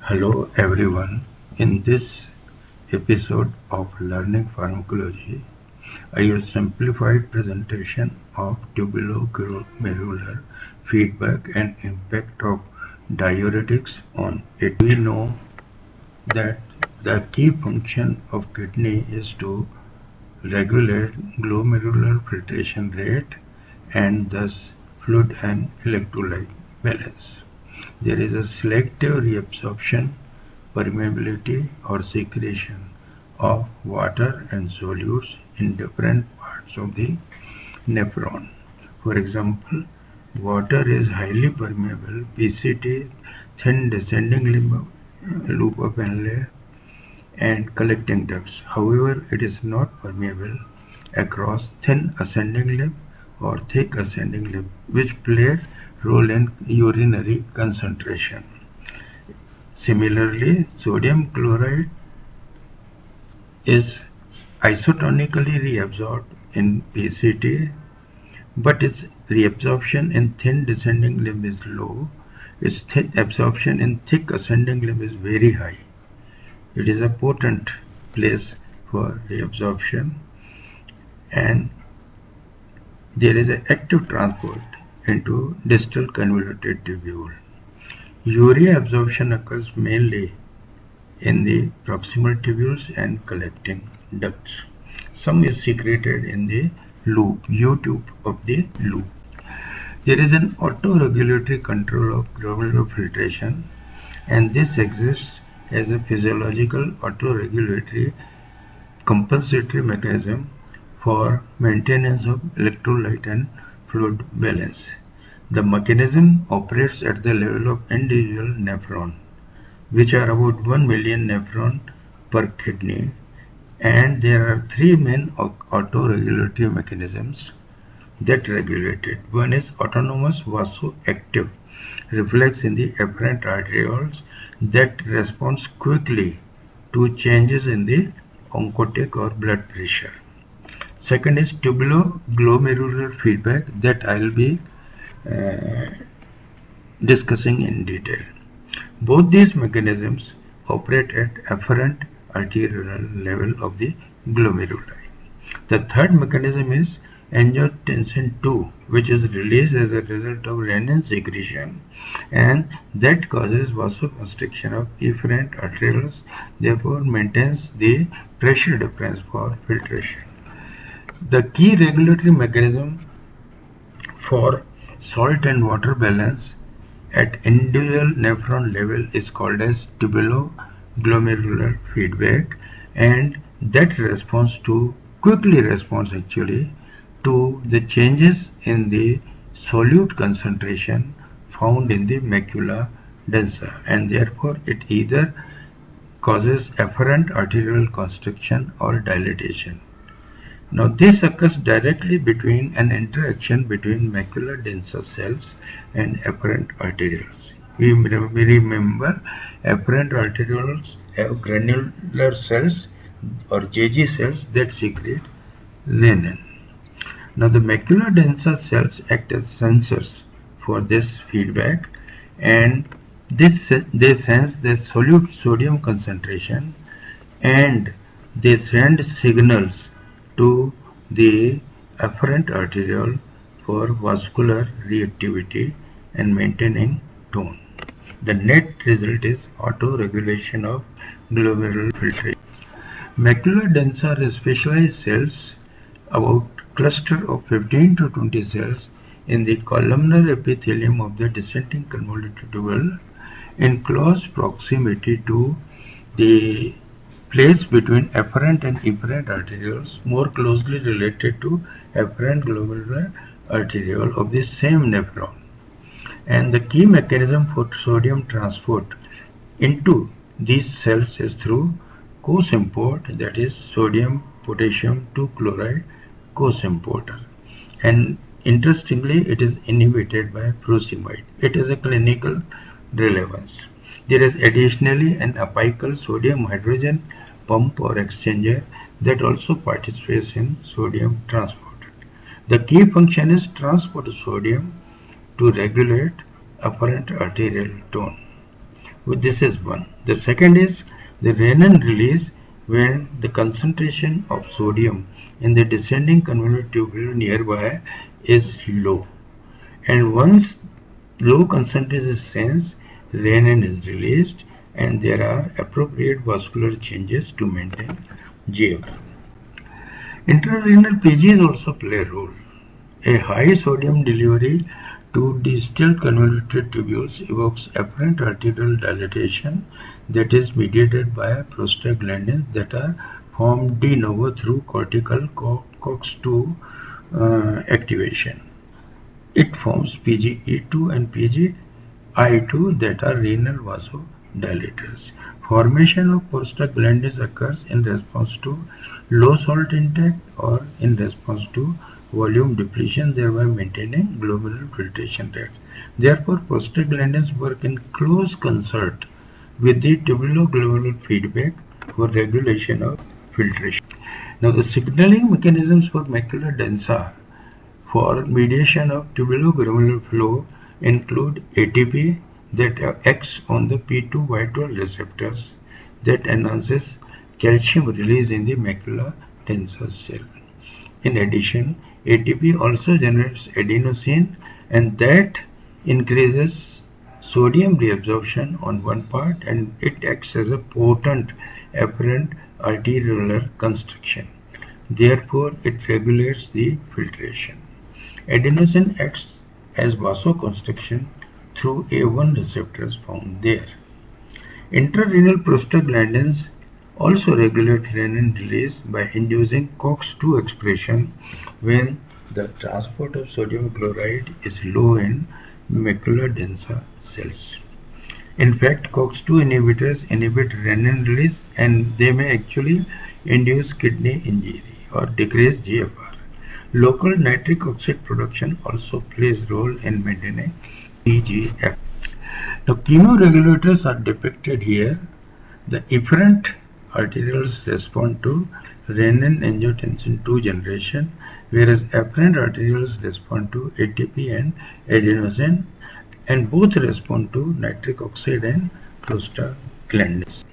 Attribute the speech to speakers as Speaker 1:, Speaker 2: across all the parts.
Speaker 1: Hello everyone. In this episode of Learning Pharmacology, I will simplified presentation of tubuloglomerular feedback and impact of diuretics on it. We know that the key function of kidney is to regulate glomerular filtration rate and thus fluid and electrolyte balance. There is a selective reabsorption, permeability or secretion of water and solutes in different parts of the nephron. For example, water is highly permeable, PCT, thin descending loop of Henle, and collecting ducts. However, it is not permeable across thin ascending lip or thick ascending lip, which play a role in urinary concentration. Similarly, sodium chloride is isotonically reabsorbed in PCT, but its reabsorption in thin descending limb is low. Its absorption in thick ascending limb is very high. It is a potent place for reabsorption, and there is an active transport into distal convoluted tubule. Urea absorption occurs mainly in the proximal tubules and collecting ducts. Some is secreted in the loop, U-tube of the loop. There is an autoregulatory control of glomerular filtration, and this exists as a physiological autoregulatory compensatory mechanism for maintenance of electrolyte and fluid balance. The mechanism operates at the level of individual nephron, which are about 1 million nephron per kidney, and there are three main autoregulatory mechanisms that regulate it. One is autonomous vasoactive reflex in the afferent arterioles that responds quickly to changes in the oncotic or blood pressure. Second is tubuloglomerular feedback that I will be discussing in detail. Both these mechanisms operate at afferent arterial level of the glomeruli. The third mechanism is angiotensin II, which is released as a result of renin secretion, and that causes vasoconstriction of efferent arterioles, therefore maintains the pressure difference for filtration. The key regulatory mechanism for salt and water balance at individual nephron level is called as tubuloglomerular feedback, and that quickly responds actually to the changes in the solute concentration found in the macula densa, and therefore it either causes afferent arterial constriction or dilatation. Now this occurs directly between an interaction between macula densa cells and afferent arterioles. We remember afferent arterioles have granular cells or JG cells that secrete renin. Now the macula densa cells act as sensors for this feedback, and they sense the solute sodium concentration, and they send signals to the afferent arteriole for vascular reactivity and maintaining tone. The net result is auto-regulation of glomerular filtration. Macula densa are specialized cells, about cluster of 15 to 20 cells in the columnar epithelium of the descending convoluted tubule, in close proximity to the place between afferent and efferent arterioles, more closely related to afferent glomerular arteriole of the same nephron. And the key mechanism for sodium transport into these cells is through co-import, that is sodium potassium 2 chloride co-importer. And interestingly, it is inhibited by furosemide. It has a clinical relevance. There is additionally an apical sodium hydrogen pump or exchanger that also participates in sodium transport. The key function is transport of sodium to regulate afferent arterial tone. This is one. The second is the renin release when the concentration of sodium in the descending convoluted tubule nearby is low. And once low concentration is sensed, renin is released and there are appropriate vascular changes to maintain GFR. Intrarenal PGs also play a role. A high sodium delivery to distal convoluted tubules evokes apparent arterial dilatation that is mediated by prostaglandins that are formed de novo through cortical COX-2 activation. It forms PGE2 and PGI2 that are renal vasodilators. Formation of prostaglandins occurs in response to low salt intake or in response to volume depletion, thereby maintaining glomerular filtration rate. Therefore, prostaglandins work in close concert with the tubuloglomerular feedback for regulation of filtration. Now, the signaling mechanisms for macular densa for mediation of tubuloglomerular flow include ATP that acts on the P2Y12 receptors that enhances calcium release in the macula densa cell. In addition, ATP also generates adenosine and that increases sodium reabsorption on one part and it acts as a potent apparent arteriolar constriction. Therefore, it regulates the filtration. Adenosine acts as vasoconstriction through A1 receptors found there. Intrarenal prostaglandins also regulate renin release by inducing COX-2 expression when the transport of sodium chloride is low in macula densa cells. In fact, COX-2 inhibitors inhibit renin release and they may actually induce kidney injury or decrease GFR. Local nitric oxide production also plays role in maintaining PGF. Now, chemoregulators are depicted here. The efferent arterioles respond to renin-angiotensin II generation, whereas afferent arterioles respond to ATP and adenosine, and both respond to nitric oxide and prostaglandins.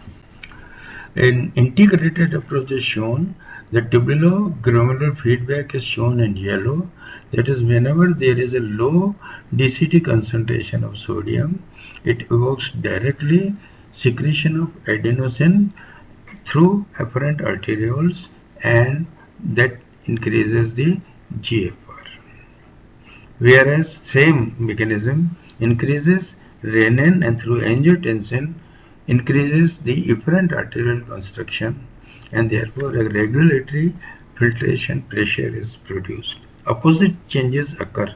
Speaker 1: An integrated approach is shown. The tubuloglomerular feedback is shown in yellow. That is, whenever there is a low DCT concentration of sodium, it evokes directly secretion of adenosine through afferent arterioles and that increases the GFR. Whereas same mechanism increases renin and through angiotensin increases the efferent arterial constriction and therefore a regulatory filtration pressure is produced. Opposite changes occur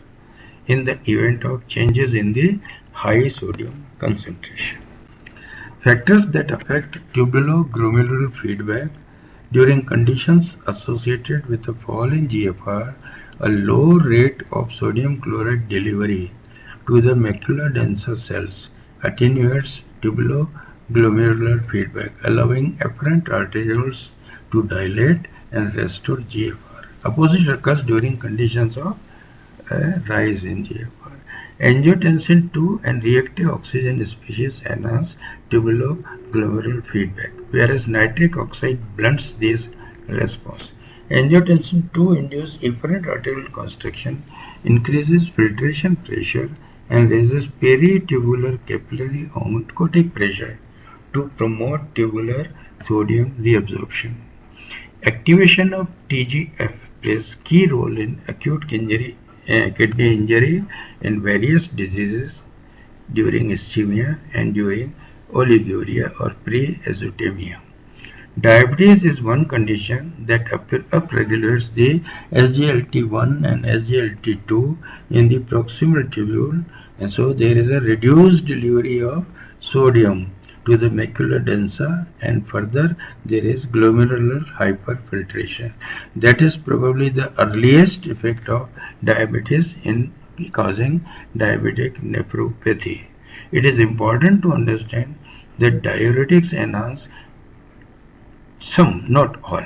Speaker 1: in the event of changes in the high sodium concentration. Factors that affect tubuloglomerular feedback during conditions associated with a fall in GFR, a low rate of sodium chloride delivery to the macula densa cells attenuates tubuloglomerular feedback, allowing afferent arterioles to dilate and restore GFR. Opposite occurs during conditions of rise in GFR. Angiotensin II and reactive oxygen species enhance tubuloglomerular feedback, whereas nitric oxide blunts this response. Angiotensin II induces efferent arterial constriction, increases filtration pressure, and raises peritubular capillary oncotic pressure to promote tubular sodium reabsorption. Activation of TGF plays key role in acute kidney injury in various diseases during ischemia and during oliguria or pre-azotemia. Diabetes is one condition that upregulates the SGLT1 and SGLT2 in the proximal tubule, and so there is a reduced delivery of sodium to the macula densa, and further there is glomerular hyperfiltration. That is probably the earliest effect of diabetes in causing diabetic nephropathy. It is important to understand that diuretics enhance some, not all,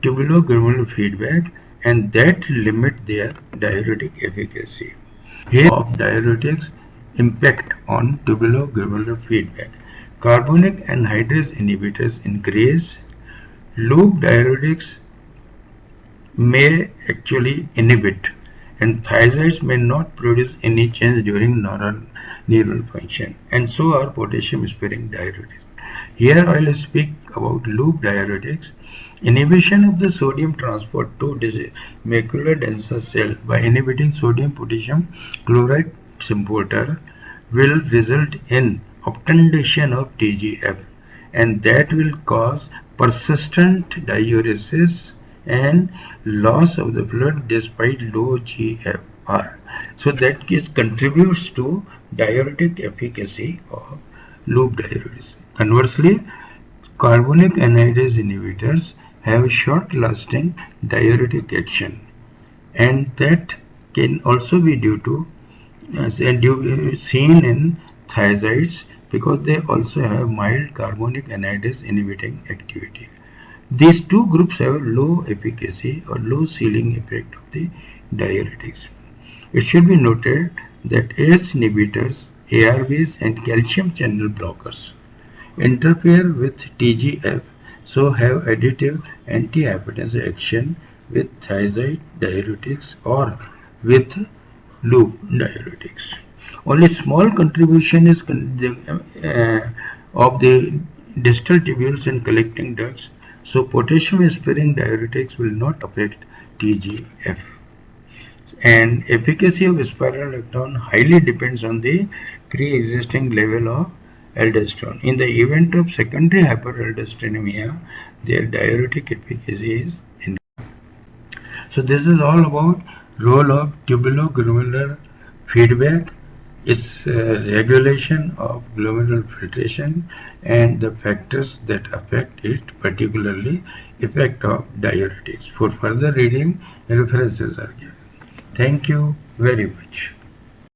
Speaker 1: tubuloglomerular feedback and that limit their diuretic efficacy. Here of diuretics impact on tubuloglomerular feedback. Carbonic anhydrase inhibitors increase. Loop diuretics may actually inhibit, and thiazides may not produce any change during neural function, and so are potassium sparing diuretics. Here I will speak about loop diuretics. Inhibition of the sodium transport to macular denser cell by inhibiting sodium potassium chloride symporter will result in obtundation of TGF, and that will cause persistent diuresis and loss of the blood despite low GFR. So that contributes to diuretic efficacy of loop diuretics. Conversely, carbonic anhydrase inhibitors have short-lasting diuretic action, and that can also be due to seen in thiazides because they also have mild carbonic anhydrase inhibiting activity. These two groups have low efficacy or low ceiling effect of the diuretics. It should be noted that ACE inhibitors, ARBs, and calcium channel blockers interfere with TGF, so have additive antihypertensive action with thiazide diuretics or with loop diuretics. Only small contribution is of the distal tubules and collecting ducts, so potassium sparing diuretics will not affect TGF. And efficacy of spironolactone highly depends on the pre-existing level of aldosterone. In the event of secondary hyperaldosteronemia, their diuretic efficacy is increased. So this is all about role of tubuloglomerular feedback, its regulation of glomerular filtration, and the factors that affect it, particularly effect of diuretics. For further reading, references are given. Thank you very much.